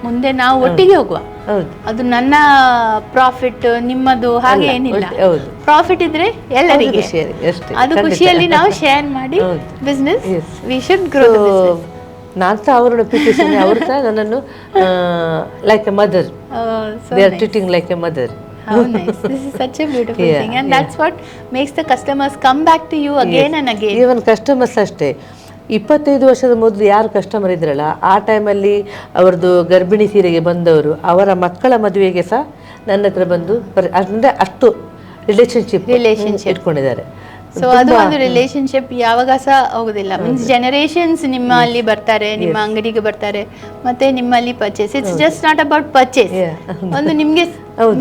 ಮುಂದೆ ನಾವು ಒಟ್ಟಿಗೆ ಹೋಗುವ. ಅದು ನನ್ನ ಪ್ರಾಫಿಟ್ ನಿಮ್ಮದು ಹಾಗೆ ಏನಿಲ್ಲ, ಪ್ರಾಫಿಟ್ ಇದ್ರೆ ಎಲ್ಲರಿಗೆ ಅದು ಖುಷಿಯಲ್ಲಿ ನಾವು ಶೇರ್ ಮಾಡಿ ಬಿಸ್ನೆಸ್ ವಿ ಶುಡ್ ಗ್ರೋ. ನಾನು ಸಹ ಅವರನ್ನು ಪ್ರೀತಿಸಿದ್ದೇನೆ, ಅವರು ಸಹ ನನ್ನನ್ನು like A mother, they are treating like A mother. How nice. This is such a beautiful thing, and that's what makes the customers come back to you again and again. Even customers ಅಷ್ಟೇ, 25 ವರ್ಷದ ಮೊದಲು ಯಾರು customer ಇದ್ರಲ್ಲ ಆ ಟೈಮಲ್ಲಿ ಅವ್ರದ್ದು ಗರ್ಭಿಣಿ ಸೀರೆಗೆ ಬಂದವರು ಅವರ ಮಕ್ಕಳ ಮದುವೆಗೆ ಸಹ ನನ್ನ ಹತ್ರ ಬಂದು ಅಂದರೆ ಅಷ್ಟು ರಿಲೇಶನ್ಶಿಪ್ ಇಟ್ಕೊಂಡಿದ್ದಾರೆ. ಸೊ ಅದು ಒಂದು ರಿಲೇಶನ್ಶಿಪ್ ಯಾವಾಗ ಸಹ ಹೋಗುದಿಲ್ಲ. ಮೀನ್ಸ್ ಜನರೇಷನ್ಸ್ ನಿಮ್ಮಲ್ಲಿ ಬರ್ತಾರೆ, ನಿಮ್ಮ ಅಂಗಡಿಗೆ ಬರ್ತಾರೆ, ಮತ್ತೆ ನಿಮ್ಮಲ್ಲಿ purchase. It's just not about purchase, ಒಂದು ನಿಮ್ಗೆ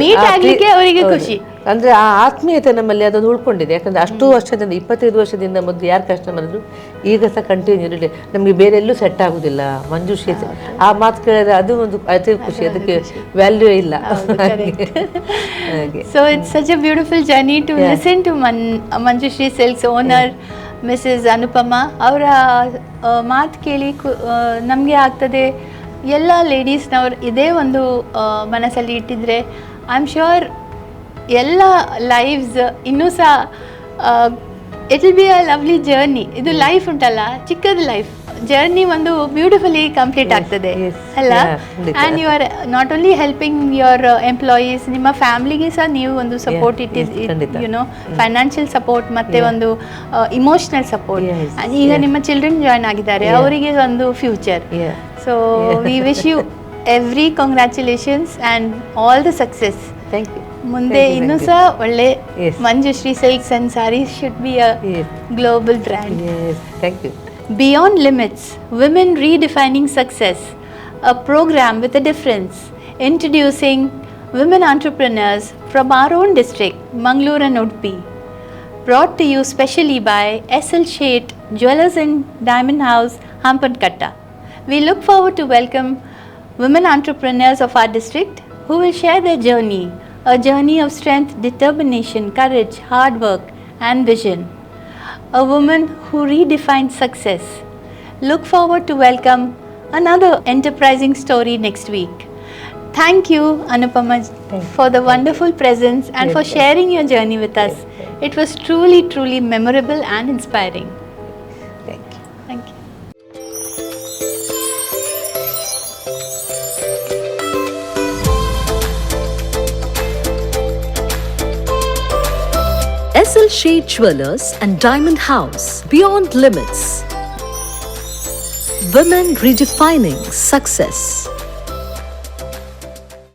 ಮೀಟ್ ಆಗ್ಲಿಕ್ಕೆ ಅವರಿಗೆ ಖುಷಿ. ಅಂದ್ರೆ ಆ ಆತ್ಮೀಯತೆ ನಮ್ಮಲ್ಲಿ ಅದೊಂದು ಉಳ್ಕೊಂಡಿದೆ. ಯಾಕಂದ್ರೆ ಅಷ್ಟು ವರ್ಷದಿಂದ 25 ವರ್ಷದಿಂದ ಮೊದಲು ಯಾರು ಕಸ್ಟಮರ್ ಇದ್ರು ಈಗ ಸಹ ಕಂಟಿನ್ಯೂ ಇರಲಿ. ನಮಗೆ ಬೇರೆ ಎಲ್ಲೂ ಸೆಟ್ ಆಗುದಿಲ್ಲ. ಮಂಜುಶ್ರೀ ಆ ಮಾತು ಕೇಳಿದ್ರೆ ಅದು ಒಂದು ಅತಿ ಖುಷಿ, ಅದಕ್ಕೆ ವ್ಯಾಲ್ಯೂ ಇಲ್ಲ. So it's such a beautiful journey to listen to Manjushree Silks owner Mrs Anupama ಅವರ ಮಾತು ಕೇಳಿ ನಮಗೆ ಆಗ್ತದೆ ಎಲ್ಲ ಲೇಡೀಸ್ನವ್ರು ಇದೇ ಒಂದು ಮನಸ್ಸಲ್ಲಿ ಇಟ್ಟಿದ್ರೆ ಐ ಆಮ್ ಶ್ಯೂರ್ ಎಲ್ಲ ಲೈಫ್ಸ್ ಇನ್ನೂ ಸಹ it will be a lovely journey. ಇದು ಲೈಫ್ ಉಂಟಲ್ಲ, ಚಿಕ್ಕದ ಲೈಫ್ ಜರ್ನಿ ಒಂದು ಬ್ಯೂಟಿಫುಲಿ ಕಂಪ್ಲೀಟ್ ಆಗ್ತದೆ ಅಲ್ಲ. And you are not only helping your employees, ನಿಮ್ಮ ಫ್ಯಾಮಿಲಿಗೆ ಸಹ ನೀವು ಒಂದು ಸಪೋರ್ಟ್ ಯುನೋ ಫೈನಾನ್ಷಿಯಲ್ ಸಪೋರ್ಟ್ ಮತ್ತು ಒಂದು ಇಮೋಷ್ನಲ್ ಸಪೋರ್ಟ್. ಆ್ಯಂಡ್ ಈಗ ನಿಮ್ಮ ಚಿಲ್ಡ್ರನ್ ಜಾಯ್ನ್ ಆಗಿದ್ದಾರೆ, ಅವರಿಗೆ ಒಂದು future. So we wish you every congratulations and all the success. Thank you. ಮುಂದೆ ಇನ್ನೂ ಸಹ ಒಳ್ಳೆ Manjushree silks and saris should be a global brand. Thank you. Beyond Limits, Women Redefining Success, a program with a difference, introducing women entrepreneurs from our own district, Mangalore and Udupi. Brought to you specially by SL Sheth Jewellers and Diamond House, Hampankatta. We look forward to welcome women entrepreneurs of our district who will share their journey, a journey of strength, determination, courage, hard work and vision. A woman who redefined success. Look forward to welcome another enterprising story next week. Thank you, Anupama, for the wonderful presence and for sharing your journey with us. It was truly, truly memorable and inspiring. Thank you. Thank you. SL Sheth Jewellers and Diamond House, Beyond Limits. Women Redefining Success.